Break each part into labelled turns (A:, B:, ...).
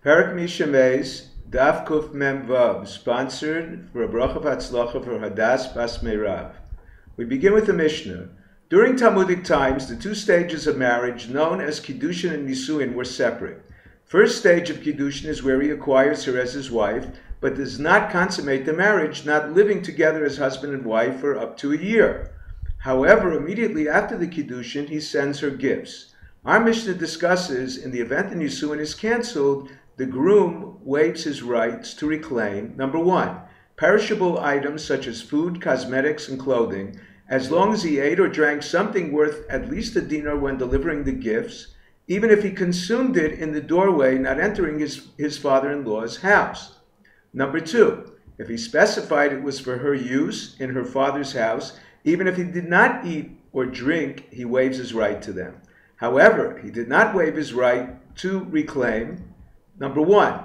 A: Perak Mishameis, Daf Kuf Mem Vav, sponsored for a bracha v'atzlacha for Hadas Bas Meirav. We begin with the Mishnah. During Talmudic times, the two stages of marriage, known as Kiddushin and Nisuin, were separate. First stage of Kiddushin is where he acquires her as his wife, but does not consummate the marriage, not living together as husband and wife for up to a year. However, immediately after the Kiddushin, he sends her gifts. Our Mishnah discusses, in the event the Nisuin is cancelled, the groom waives his rights to reclaim, number one, perishable items such as food, cosmetics, and clothing, as long as he ate or drank something worth at least a dinar when delivering the gifts, even if he consumed it in the doorway, not entering his father-in-law's house. Number two, if he specified it was for her use in her father's house, even if he did not eat or drink, he waives his right to them. However, he did not waive his right to reclaim. Number one,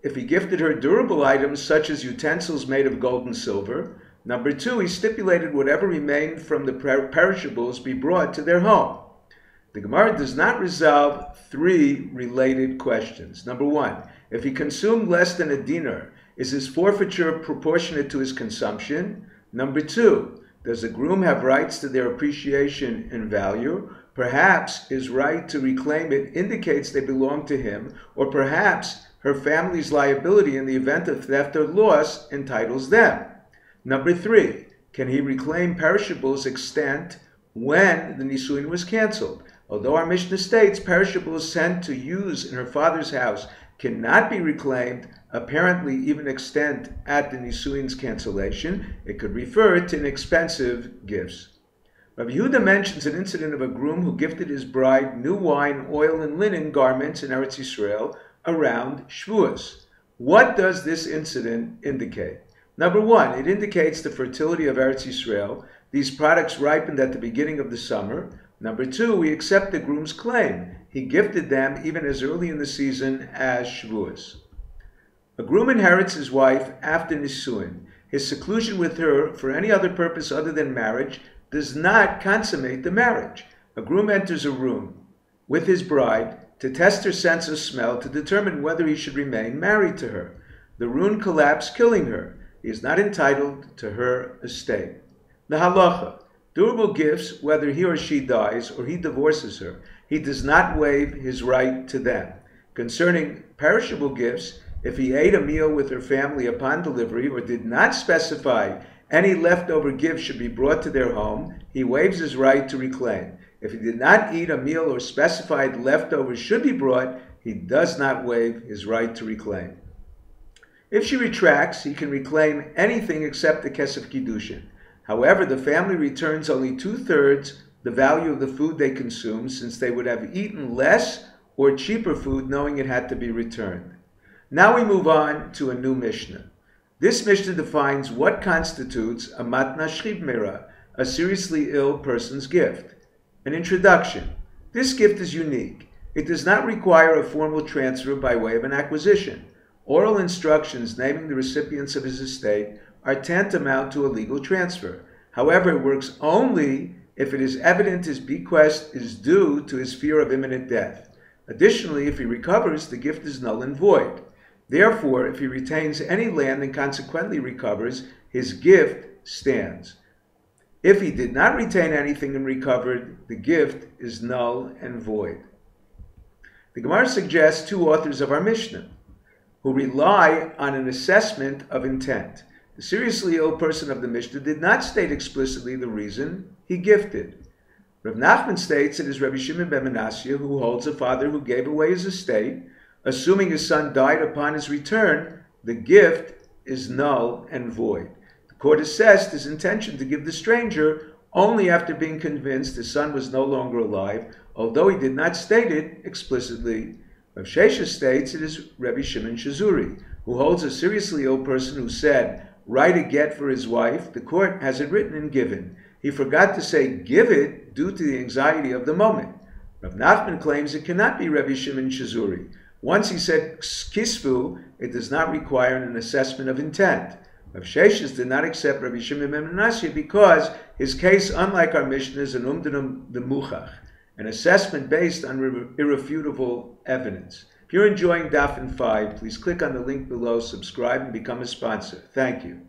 A: if he gifted her durable items such as utensils made of gold and silver. Number two, he stipulated whatever remained from the perishables be brought to their home. The Gemara does not resolve three related questions. Number one, if he consumed less than a dinar, is his forfeiture proportionate to his consumption? Number two, does the groom have rights to their appreciation and value? Perhaps his right to reclaim it indicates they belong to him, or perhaps her family's liability in the event of theft or loss entitles them. Number three, can he reclaim perishables extant when the Nisuin was cancelled? Although our Mishnah states perishables sent to use in her father's house cannot be reclaimed, apparently even extant at the Nisuin's cancellation, it could refer to inexpensive gifts. Rabbi Yehuda mentions an incident of a groom who gifted his bride new wine, oil, and linen garments in Eretz Yisrael around Shavuos. What does this incident indicate? Number one, it indicates the fertility of Eretz Yisrael. These products ripened at the beginning of the summer. Number two, we accept the groom's claim. He gifted them even as early in the season as Shavuos. A groom inherits his wife after Nisuin. His seclusion with her for any other purpose other than marriage does not consummate the marriage. A groom enters a room with his bride to test her sense of smell to determine whether he should remain married to her. The rune collapsed, killing her. He is not entitled to her estate. The halacha, durable gifts, whether he or she dies or he divorces her, he does not waive his right to them. Concerning perishable gifts, if he ate a meal with her family upon delivery or did not specify any leftover gifts should be brought to their home, he waives his right to reclaim. If he did not eat a meal or specified leftovers should be brought, he does not waive his right to reclaim. If she retracts, he can reclaim anything except the kesef kiddushin. However, the family returns only 2/3 the value of the food they consumed, since they would have eaten less or cheaper food knowing it had to be returned. Now we move on to a new Mishnah. This Mishnah defines what constitutes a matna shchiv meira, a seriously ill person's gift. An introduction. This gift is unique. It does not require a formal transfer by way of an acquisition. Oral instructions naming the recipients of his estate are tantamount to a legal transfer. However, it works only if it is evident his bequest is due to his fear of imminent death. Additionally, if he recovers, the gift is null and void. Therefore, if he retains any land and consequently recovers, his gift stands. If he did not retain anything and recovered, the gift is null and void. The Gemara suggests two authors of our Mishnah who rely on an assessment of intent. The seriously ill person of the Mishnah did not state explicitly the reason he gifted. Rav Nachman states it is Rabbi Shimon ben Manasseh who holds a father who gave away his estate. Assuming his son died upon his return, the gift is null and void. The court assessed his intention to give the stranger only after being convinced his son was no longer alive, although he did not state it explicitly. Rav Shesha states it is Rabbi Shimon Shazuri, who holds a seriously ill person who said, write a get for his wife, the court has it written and given. He forgot to say give it due to the anxiety of the moment. Rav Nachman claims it cannot be Rabbi Shimon Shazuri. Once he said kisvu, it does not require an assessment of intent. Rav Sheshes did not accept Rabbi Shimon ben Manasseh because his case, unlike our Mishnah, is an umdinum demuchach, an assessment based on irrefutable evidence. If you're enjoying Daf and 5, please click on the link below, subscribe, and become a sponsor. Thank you.